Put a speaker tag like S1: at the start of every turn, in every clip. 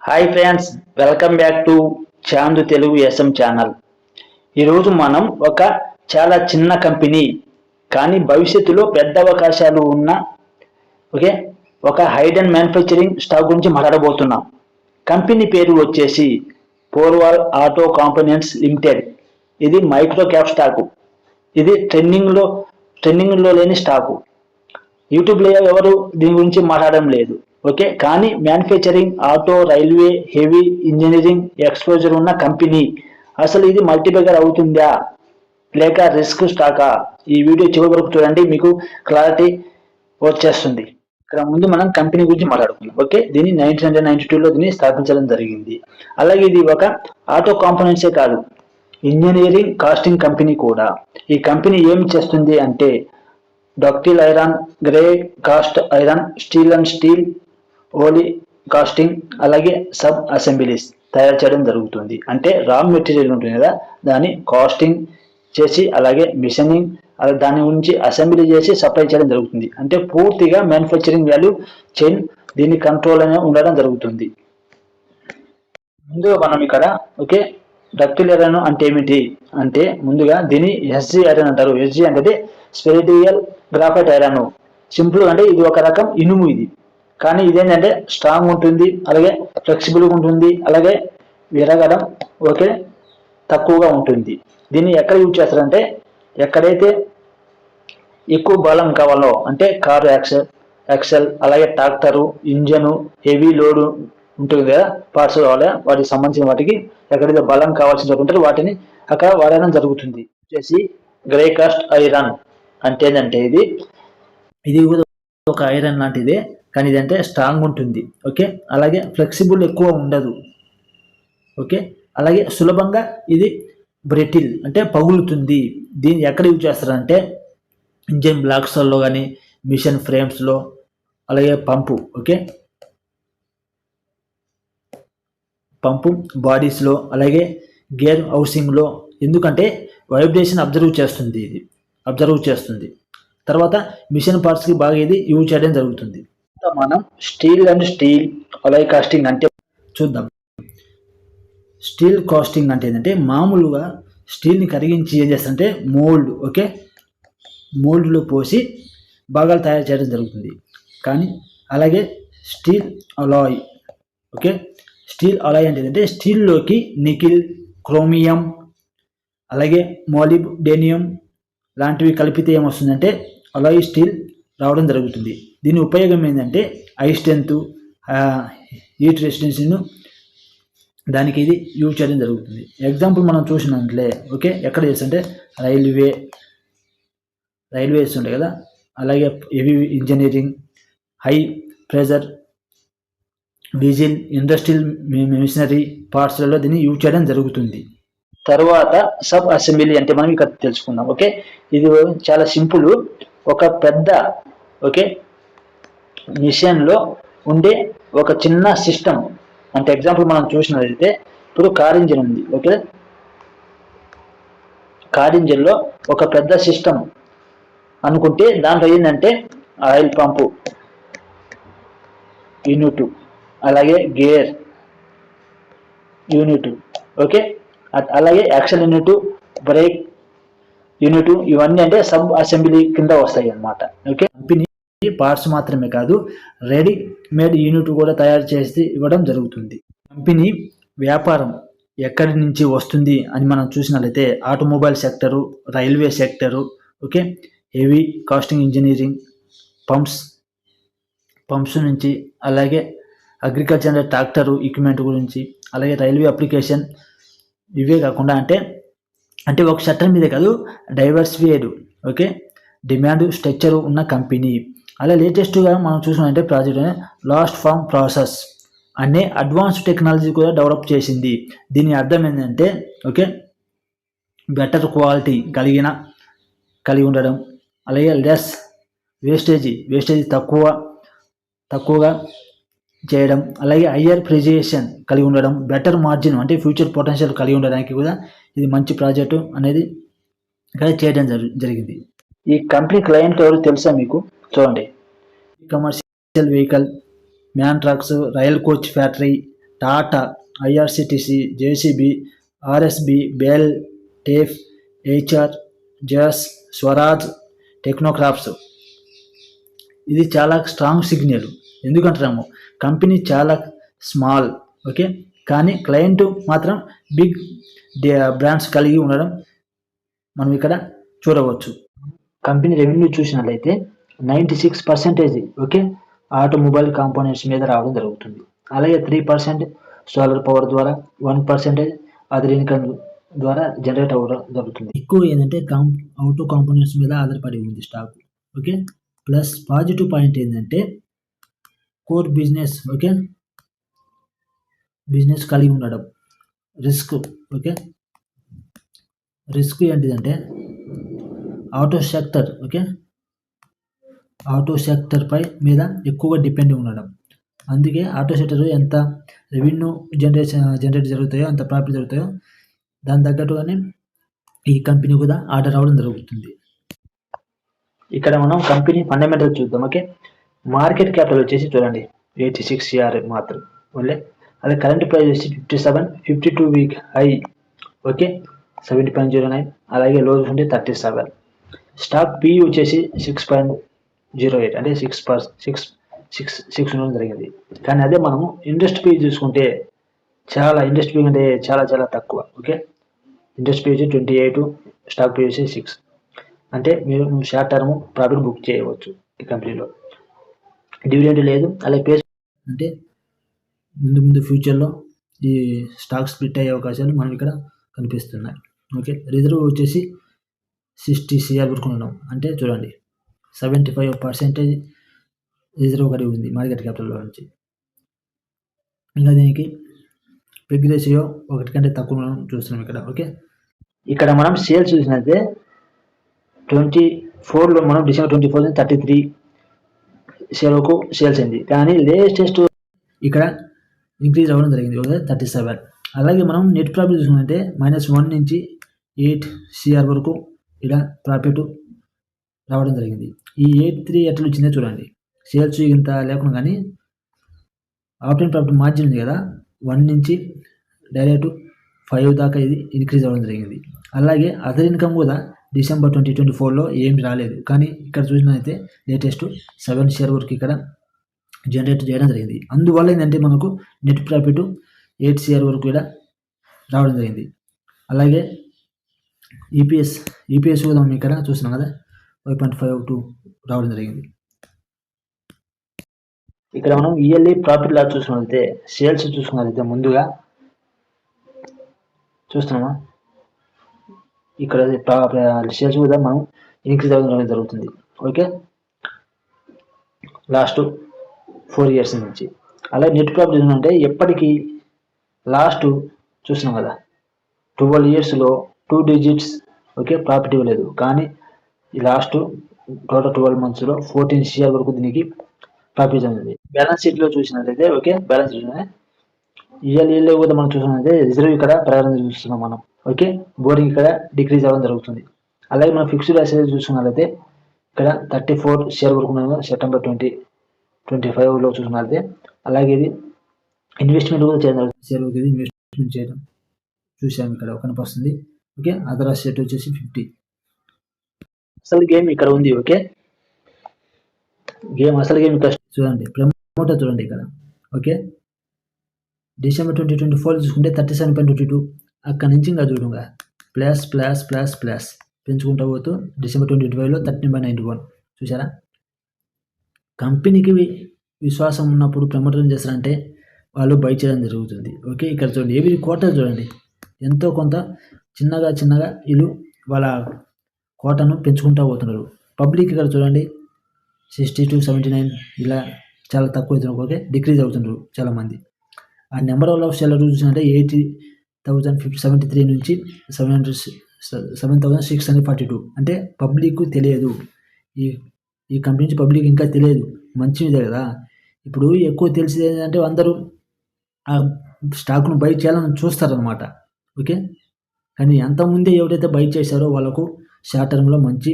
S1: Hi friends, welcome back to Chandu Telugu SM channel. ఈరోజు మనం ఒక చాలా చిన్న కంపెనీ కానీ భవిష్యత్తులో పెద్ద అవకాశాలు ఉన్న ఓకే ఒక హైడెన్ మ్యానుఫ్యాక్చరింగ్ స్టాక్ గురించి మాట్లాడబోతున్నాం. కంపెనీ పేరు వచ్చేసి పోర్వాల్ ఆటో కాంపోనెంట్స్ లిమిటెడ్. ఇది మైక్రో క్యాప్ స్టాకు. ఇది ట్రెండింగ్లో లేని స్టాకు. యూట్యూబ్లో ఎవరు దీని గురించి మాట్లాడడం లేదు. ఓకే, కానీ manufacturing, auto, railway, heavy engineering exposure ఉన్న కంపెనీ. అసలు ఇది మల్టీబెగర్ అవుతుందా లేక రిస్క్ స్టాకా? ఈ వీడియో చివరి వరకు చూడండి, మీకు క్లారిటీ వచ్చేస్తుంది. ఇక్కడ ముందు మనం కంపెనీ గురించి మాట్లాడుకుందాం. ఓకే, దీన్ని 1992లో దీన్ని స్థాపించడం జరిగింది. అలాగే ఇది ఒక ఆటో కాంపోనెంట్సే కాదు, ఇంజనీరింగ్ కాస్టింగ్ కంపెనీ కూడా. ఈ కంపెనీ ఏమి చేస్తుంది అంటే ductile iron, grey cast iron, steel and steel, alloy casting, అలాగే సబ్ అసెంబ్లీస్ తయారు చేయడం జరుగుతుంది. అంటే రా మెటీరియల్ ఉంటుంది కదా, దాన్ని కాస్టింగ్ చేసి అలాగే మిషనింగ్ దాని గురించి అసెంబ్లీ చేసి సప్లై చేయడం జరుగుతుంది. అంటే పూర్తిగా మ్యానుఫ్యాక్చరింగ్ వాల్యూ చైన్ దీని కంట్రోల్ అనే ఉండడం జరుగుతుంది. ముందుగా మనం ఇక్కడ ఓకే డక్టిల్ ఐరన్ అంటే ఏమిటి అంటే ముందుగా దీన్ని ఎస్జీ ఐరన్ అంటారు. ఎస్జీ అంటే స్పెరిడియల్ గ్రాఫైట్ ఐరన్. సింపుల్ అంటే ఇది ఒక రకం ఇనుము ఇది, కానీ ఇదేంటంటే స్ట్రాంగ్ ఉంటుంది, అలాగే ఫ్లెక్సిబుల్గా ఉంటుంది, అలాగే విరగడం ఓకే తక్కువగా ఉంటుంది. దీన్ని ఎక్కడ యూజ్ చేస్తారంటే ఎక్కడైతే ఎక్కువ బలం కావాలో, అంటే కారు యాక్సెల్ అలాగే ట్రాక్టరు ఇంజను హెవీ లోడు ఉంటుంది కదా, పార్ట్స్ కావాలి వాటికి సంబంధించిన వాటికి ఎక్కడైతే బలం కావాల్సిన ఉంటారో వాటిని అక్కడ వాడడం జరుగుతుంది. వచ్చేసి గ్రే కాస్ట్ ఐరన్ అంటే ఏంటంటే ఇది ఒక ఐరన్ లాంటిదే, కానీ ఇదంటే స్ట్రాంగ్ ఉంటుంది. ఓకే, అలాగే ఫ్లెక్సిబుల్ ఎక్కువ ఉండదు. ఓకే, అలాగే సులభంగా ఇది బ్రెటిల్ అంటే పగులుతుంది. దీన్ని ఎక్కడ యూజ్ చేస్తారంటే ఇంజన్ బ్లాక్స్లో కానీ, మిషన్ ఫ్రేమ్స్లో, అలాగే పంపు బాడీస్లో, అలాగే గేర్ హౌసింగ్లో. ఎందుకంటే వైబ్రేషన్ అబ్జర్వ్ చేస్తుంది. తర్వాత మిషన్ పార్ట్స్కి బాగా ఇది యూజ్ చేయడం జరుగుతుంది. మనం steel and steel alloy casting అంటే చూద్దాం. స్టీల్ కాస్టింగ్ అంటే ఏంటంటే మామూలుగా స్టీల్ని కరిగించి ఏం చేస్తారంటే మోల్డ్లో పోసి భాగాలు తయారు చేయడం జరుగుతుంది. కానీ అలాగే స్టీల్ అలాయ్ అంటే ఏంటంటే స్టీల్లోకి నికిల్, క్రోమియం, అలాగే మాలిబ్డేనియం లాంటివి కలిపితే ఏమొస్తుందంటే అలాయ్ స్టీల్ రావడం జరుగుతుంది. దీని ఉపయోగం ఏంటంటే హై స్ట్రెంత్, హీట్ రెసిస్టెన్స్ను దానికి ఇది యూజ్ చేయడం జరుగుతుంది. ఎగ్జాంపుల్ మనం చూసినట్లే ఓకే ఎక్కడ చేస్తుంటే రైల్వేస్ ఉంటాయి కదా, అలాగే heavy engineering, high pressure diesel, industrial machinery పార్ట్స్లలో దీన్ని యూజ్ చేయడం జరుగుతుంది. తర్వాత సబ్ అసెంబ్లీ అంటే మనం ఇక్కడ తెలుసుకుందాం. ఓకే, ఇది చాలా సింపుల్. ఒక పెద్ద మిషన్లో ఉండే ఒక చిన్న సిస్టమ్. అంటే ఎగ్జాంపుల్ మనం చూసినట్లయితే ఇప్పుడు కార్ ఇంజిన్ ఉంది. ఓకే, కార్ ఇంజిన్లో ఒక పెద్ద సిస్టమ్ అనుకుంటే దాంట్లో ఏంటంటే ఆయిల్ పంపు యూనిట్, అలాగే గేర్ యూనిట్, ఓకే అలాగే యాక్షన్ యూనిట్, బ్రేక్ యూనిట్, ఇవన్నీ అంటే సబ్ అసెంబ్లీ కింద వస్తాయి అన్నమాట. ఓకే, కంపెనీ పార్ట్స్ మాత్రమే కాదు, రెడీమేడ్ యూనిట్ కూడా తయారు చేసి ఇవ్వడం జరుగుతుంది. కంపెనీ వ్యాపారం ఎక్కడి నుంచి వస్తుంది అని మనం చూసినట్లయితే automobile sector, railway sector, okay heavy casting engineering, pumps నుంచి, అలాగే అగ్రికల్చర్ అంటే ట్రాక్టరు ఎక్విప్మెంట్ గురించి, అలాగే రైల్వే అప్లికేషన్. ఇవే కాకుండా అంటే ఒక సెక్టర్ మీదే కాదు, డైవర్సిఫైడ్ ఓకే డిమాండ్ స్ట్రక్చర్ ఉన్న కంపెనీ. అలా లేటెస్ట్గా మనం చూసినట్టే ప్రాజెక్ట్ లాస్ట్ ఫామ్ ప్రాసెస్ అనే అడ్వాన్స్డ్ టెక్నాలజీ కూడా డెవలప్ చేసింది. దీని అర్థం ఏంటంటే ఓకే బెటర్ క్వాలిటీ కలిగి ఉండడం, అలాగే లెస్ వేస్టేజ్ తక్కువగా చేయడం, అలాగే హయ్యర్ ప్రెజేషన్ కలిగి ఉండడం, బెటర్ మార్జిన్ అంటే ఫ్యూచర్ పొటెన్షియల్ కలిగి ఉండడానికి కూడా ఇది మంచి ప్రాజెక్టు అనేది ఇక్కడ చేయడం జరిగింది. ఈ కంపెనీ క్లయింట్ ఎవరు తెలుసా మీకు? చూడండి, commercial vehicle, MAN trucks, rail coach factory, Tata, IRCTC, JCB, RSB, BEL, TAFE, హెచ్ఆర్, జస్, స్వరాజ్, టెక్నోక్రాఫ్ట్స్. ఇది చాలా స్ట్రాంగ్ సిగ్నల్. ఎందుకంటున్నాము, కంపెనీ చాలా స్మాల్, ఓకే, కానీ క్లయింట్ మాత్రం బిగ్ బ్రాండ్స్ కలిగి ఉండడం మనం ఇక్కడ చూడవచ్చు. కంపెనీ రెవెన్యూ చూసినట్లయితే 96% ఓకే ఆటోమొబైల్ కాంపోనెంట్స్ మీద రావడం జరుగుతుంది. అలాగే 3% సోలార్ పవర్ ద్వారా, 1% అదర్ ఇన్కమ్ ద్వారా జనరేట్ అవ్వడం జరుగుతుంది. ఎక్కువ ఏంటంటే ఆటో కాంపోనెంట్స్ మీద ఆధారపడి ఉంది stock. Okay, plus positive point ఏంటంటే కోర్ బిజినెస్, ఓకే, బిజినెస్ కలిగి ఉండడం. రిస్క్, ఓకే, రిస్క్ ఏంటిదంటే auto sector, okay, auto sector పై మీద ఎక్కువగా డిపెండ్ ఉండడం. అందుకే ఆటో సెక్టర్ ఎంత రెవెన్యూ జనరేట్ జరుగుతాయో, అంత ప్రాఫిట్ జరుగుతాయో, దాని తగ్గట్టుగానే ఈ కంపెనీ కూడా ఆర్డర్ రావడం జరుగుతుంది. ఇక్కడ మనం కంపెనీ ఫండమెంటల్ చూద్దాం. ఓకే, మార్కెట్ క్యాపిటల్ వచ్చేసి చూడండి 86 CR మాత్రం ఓన్లీ. అదే కరెంట్ ప్రైస్ వచ్చి 57, 52 వీక్ హై, ఓకే, 70.09. అలాగే లో చూసుకుంటే 37. స్టాక్ పి వచ్చేసి 6.08, అంటే 6 ఉండడం జరిగింది. కానీ అదే మనము ఇండస్ట్రీ పి చూసుకుంటే ఇండస్ట్రీ పి అంటే చాలా తక్కువ. ఓకే, ఇండస్ట్రీ పి వచ్చి 28, స్టాక్ పి వచ్చి 6. అంటే మీరు షార్ట్ టర్మ్ ప్రాఫిట్ బుక్ చేయవచ్చు ఈ కంపెనీలో. డివిడెండ్ లేదు. అలాగే పే అంటే ముందు ఫ్యూచర్లో ఈ స్టాక్ స్ప్లిట్ అయ్యే అవకాశాలు మనం ఇక్కడ కనిపిస్తున్నాయి. ఓకే, రిజర్వ్ వచ్చేసి 60 CR వరకు ఉన్నాం. అంటే చూడండి 75% రిజర్వ్ కలిగి ఉంది మార్కెట్ క్యాపిటల్లో నుంచి. ఇంకా దీనికి పెగ్ రేషియో 1 కంటే తక్కువ చూస్తున్నాం ఇక్కడ. ఓకే, ఇక్కడ మనం సేల్స్ చూసినట్లయితే 24లో మనం డిసెంబర్ 24 33 షేర్ వరకు సేల్స్ అయింది. కానీ లేటెస్ట్ ఇక్కడ ఇంక్రీజ్ అవ్వడం జరిగింది, 37. అలాగే మనం నెట్ ప్రాఫిట్ చూసుకుంటే -1 నుంచి 8 CR వరకు ఇలా ప్రాఫిట్ రావడం జరిగింది. ఈ 83 ఎట్లా వచ్చిందో చూడండి. సేల్స్ ఇంత లేకుండా కానీ ఆపరేటింగ్ ప్రాఫిట్ మార్జిన్ ఉంది కదా, 1 నుంచి డైరెక్ట్ 5 దాకా ఇది ఇంక్రీజ్ అవ్వడం జరిగింది. అలాగే అదర్ ఇన్కమ్ కూడా డిసెంబర్ 2024లో ఏమి రాలేదు. కానీ ఇక్కడ చూసినట్లయితే లేటెస్ట్ 7 CR వరకు ఇక్కడ జనరేట్ చేయడం జరిగింది. అందువల్ల ఏంటంటే మనకు నెట్ ప్రాఫిట్ 8 CR వరకు కూడా రావడం జరిగింది. అలాగే ఈపీఎస్ కూడా మనం ఇక్కడ చూస్తున్నాం కదా 5.52 రావడం జరిగింది. ఇక్కడ మనం ఇయర్లీ ప్రాఫిట్ లాస్ చూసుకున్నట్లయితే సేల్స్ చూసుకున్నట్లయితే ముందుగా చూస్తున్నామా, ఇక్కడ సేల్స్ కూడా మనం ఇంక్రీజ్ అవ్వడం జరుగుతుంది. ఓకే, లాస్ట్ 4 years నుంచి. అలాగే నెట్ ప్రాఫిట్ ఏంటంటే ఎప్పటికీ లాస్ట్ చూస్తున్నాం కదా 12 yearsలో 2 digits ఓకే ప్రాఫిట్ ఇవ్వలేదు. కానీ ఈ లాస్ట్ టోటల్ 12 monthsలో 14 CR వరకు దీనికి ప్రాఫిట్ ఉంది. బ్యాలెన్స్ షీట్లో చూసినట్లయితే ఓకే బ్యాలెన్స్ షీట్ ఇయర్లీలో కూడా మనం చూసినట్లయితే రిజర్వ్ ఇక్కడ ప్రకారం చూస్తున్నాం మనం. ఓకే, బోరింగ్ ఇక్కడ డిక్రీజ్ అవ్వడం జరుగుతుంది. అలాగే మనం ఫిక్స్డ్ అసెట్స్ చూసుకున్నట్లయితే ఇక్కడ 34 CR వరకు సెప్టెంబర్ 2025లో చూసుకున్నట్లయితే. అలాగే ఇది ఇన్వెస్ట్మెంట్ కూడా చేయడం, షేర్ వరకు ఇది ఇన్వెస్ట్మెంట్ చేయడం చూసాము ఇక్కడ కనిపిస్తుంది. ఓకే, అదర్ అసెట్ వచ్చేసి 50. అసలు గేమ్ ఇక్కడ ఉంది. ఓకే, అసలు గేమ్ ఇక్కడ చూడండి, ప్రమోటర్ చూడండి ఇక్కడ. ఓకే, డిసెంబర్ 2024 చూసుకుంటే 37.22, అక్కడ నుంచి ఇంకా చూడంగా ప్లస్ పెంచుకుంటూ పోతూ డిసెంబర్ 2025లో 13.91 చూసారా. కంపెనీకి విశ్వాసం ఉన్నప్పుడు ప్రమోటర్ ఏం చేస్తారంటే వాళ్ళు బై చేయడం జరుగుతుంది. ఓకే, ఇక్కడ చూడండి ఎవ్రీ క్వార్టర్ చూడండి ఎంతో కొంత చిన్నగా వీళ్ళు వాళ్ళ కోటను పెంచుకుంటూ పోతున్నారు. పబ్లిక్ ఇక్కడ చూడండి 60 to 79 ఇలా చాలా తక్కువ అవుతున్నారు. ఓకే, డిక్రీజ్ అవుతున్నారు చాలామంది. ఆ నెంబర్ ఆఫ్ సెల్లర్ చూసినట్టే 80,073 నుంచి 7,642. అంటే పబ్లిక్ తెలియదు, ఈ కంపెనీ నుంచి పబ్లిక్ ఇంకా తెలియదు, మంచిదే కదా. ఇప్పుడు ఎక్కువ తెలిసేది ఏంటంటే అందరూ ఆ స్టాక్ను బై చేయాలని చూస్తారనమాట. ఓకే, కానీ అంతకుముందే ఎవరైతే బై చేశారో వాళ్ళకు షార్ట్ టర్మ్లో మంచి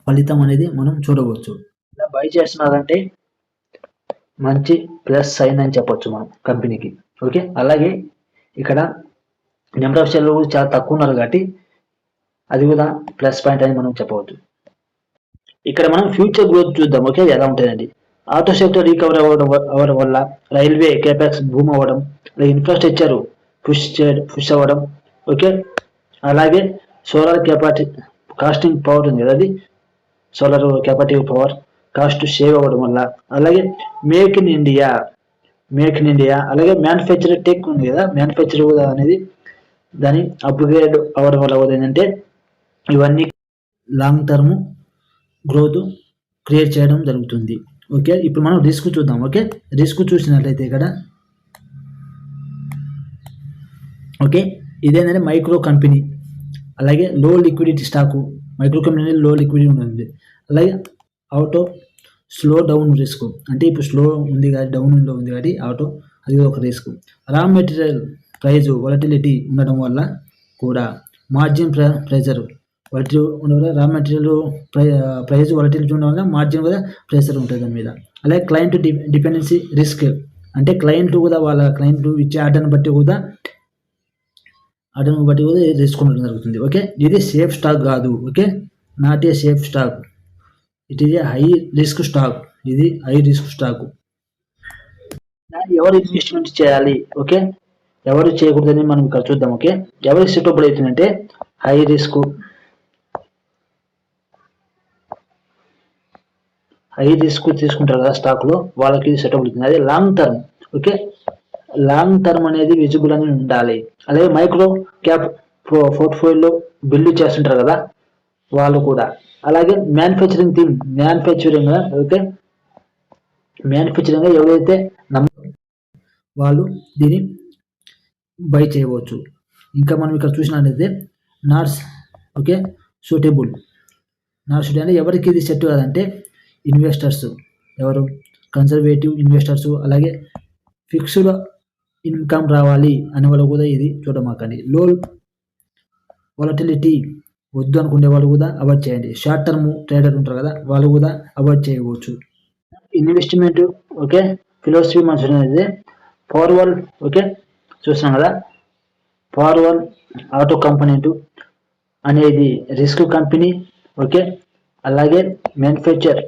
S1: ఫలితం అనేది మనం చూడవచ్చు. ఇలా బై చేస్తున్నారంటే మంచి ప్లస్ సైన్ అని చెప్పొచ్చు మనం కంపెనీకి. ఓకే, అలాగే ఇక్కడ నెంబర్ ఆఫ్ షేర్లు చాలా తక్కువ ఉన్నారు కాబట్టి అది కూడా ప్లస్ పాయింట్ అని మనం చెప్పవచ్చు. ఇక్కడ మనం ఫ్యూచర్ గ్రోత్ చూద్దాం. ఓకే, ఎలా ఉంటుందండి. ఆటో సెక్టర్ రికవర్ అవ్వడం వల్ల రైల్వే కేపాక్స్ భూమి అవ్వడం, ఇన్ఫ్రాస్ట్రక్చర్ పుష్ అవ్వడం. ఓకే, అలాగే సోలార్ కాస్టింగ్ పవర్ ఉంది కదా, అది solar capacitive power cost save అవ్వడం వల్ల, అలాగే మేక్ ఇన్ ఇండియా, అలాగే మ్యానుఫ్యాక్చర్ టెక్ ఉంది కదా, మ్యానుఫ్యాక్చర్ అనేది దాని అప్గ్రేడ్ అవ్వడం వల్ల ఏంటంటే ఇవన్నీ లాంగ్ టర్మ్ గ్రోత్ క్రియేట్ చేయడం జరుగుతుంది. ఓకే, ఇప్పుడు మనం రిస్క్ చూద్దాం. ఓకే, రిస్క్ చూసినట్లయితే ఇక్కడ ఓకే ఇదేంటంటే మైక్రో కంపెనీ, అలాగే లో లిక్విడిటీ స్టాకు. మైక్రో కంపెనీ లో లిక్విడిటీ ఉంటుంది. అలాగే ఆటో స్లో డౌన్ రిస్క్, అంటే ఇప్పుడు స్లో ఉంది కాబట్టి డౌన్లో ఉంది కాబట్టి ఆటో అది ఒక risk. Raw material praise volatility ఉండడం వల్ల కూడా మార్జిన్ ప్రెజర్ వాటి ఉండడం, రా మెటీరియల్ ప్రైజ్ వాలటిలిటీ ఉండడం వల్ల మార్జిన్ కూడా ప్రెషర్ ఉంటుంది దాని మీద. అలాగే క్లయింట్ డిపెండెన్సీ రిస్క్, అంటే క్లయింట్ కూడా వాళ్ళ క్లయింట్ ఇచ్చే ఆర్డర్ని బట్టి కూడా రిస్క్ ఉండడం జరుగుతుంది. ఓకే, ఇది సేఫ్ స్టాక్ కాదు. Okay, not a safe stock, it is a high risk stock. ఇది హై రిస్క్ స్టాక్. ఎవరు ఇన్వెస్ట్మెంట్ చేయాలి, ఓకే, ఎవరు చేయకూడదని మనం ఇక్కడ చూద్దాం. ఓకే, ఎవరికి సూటబుల్ అవుతుందంటే హై రిస్క్ తీసుకుంటారు కదా స్టాక్లో, వాళ్ళకి ఇది సూటబుల్ అవుతుంది. అదే long term, okay, long term అనేది విజిబుల్ అని ఉండాలి. అలాగే మైక్రో క్యాప్ పోర్ట్ఫోలియో బిల్డ్ చేస్తుంటారు కదా వాళ్ళు కూడా. అలాగే మ్యానుఫ్యాక్చరింగ్ ఓకే, మ్యానుఫ్యాక్చరింగ్ ఎవరైతే వాళ్ళు దీన్ని బై చేయవచ్చు. ఇంకా మనం ఇక్కడ చూసినట్లయితే నాట్స్ ఓకే సూటబుల్ అంటే ఎవరికి ఇది సెట్ కాదంటే ఇన్వెస్టర్స్, ఎవరు కన్సర్వేటివ్ ఇన్వెస్టర్స్, అలాగే ఫిక్స్డ్ ఇన్కమ్ రావాలి అనే వాళ్ళు కూడా ఇది చూడమాకండి. లో వాలటిలిటీ వద్దు అనుకునే వాళ్ళు కూడా అవాయిడ్ చేయండి. షార్ట్ టర్మ్ ట్రేడర్ ఉంటారు కదా, వాళ్ళు కూడా అవాయిడ్ చేయవచ్చు. ఇన్వెస్ట్మెంట్ ఓకే ఫిలాసఫీ మనది ఫార్వర్డ్. ఓకే, చూస్తున్నాం కదా, ఫార్వర్డ్ ఆటో కంపోనెంట్ అనేది రిస్క్ కంపెనీ. ఓకే, అలాగే మ్యానుఫ్యాక్చర్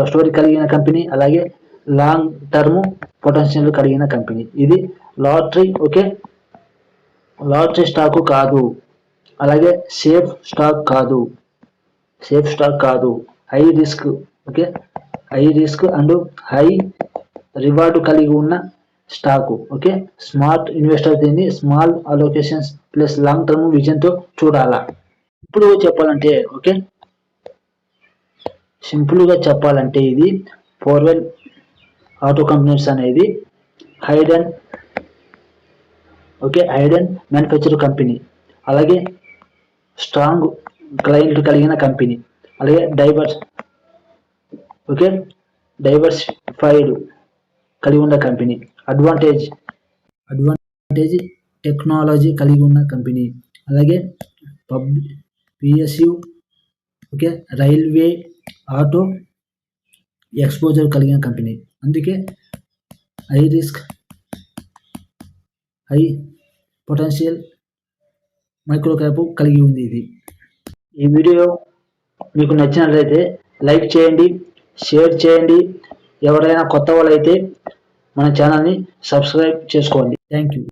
S1: స్టోరీ కలిగిన కంపెనీ, అలాగే లాంగ్ టర్మ్ పొటెన్షియల్ కలిగిన కంపెనీ. ఇది లాటరీ. ఓకే, లాటరీ స్టాక్ కాదు, అలాగే సేఫ్ స్టాక్ కాదు, high risk. Okay, high risk and high reward కలిగి ఉన్న స్టాక్. ఓకే, స్మార్ట్ ఇన్వెస్టర్ దీన్ని స్మాల్ అలోకేషన్స్ ప్లస్ లాంగ్ టర్మ్ విజన్తో చూడాలా. ఇప్పుడు చెప్పాలంటే ఓకే, సింపుల్గా చెప్పాలంటే ఇది ఫార్వర్డ్ ఆటో కంపెనీస్ అనేది హైడెన్ మ్యానుఫ్యాక్చర్ కంపెనీ, అలాగే స్ట్రాంగ్ క్లయింట్ కలిగిన కంపెనీ, అలాగే డైవర్సిఫైడ్ కలిగి ఉన్న కంపెనీ, అడ్వాంటేజ్ టెక్నాలజీ కలిగి ఉన్న కంపెనీ, అలాగే PSU okay railway auto exposure కలిగిన కంపెనీ. అందుకే high risk high potential micro cap కలిగి ఉంది ఇది. ఈ వీడియో మీకు నచ్చినట్లయితే లైక్ చేయండి, షేర్ చేయండి. ఎవరైనా కొత్త వాళ్ళు అయితే మన ఛానల్ని సబ్స్క్రైబ్ చేసుకోండి. Thank you.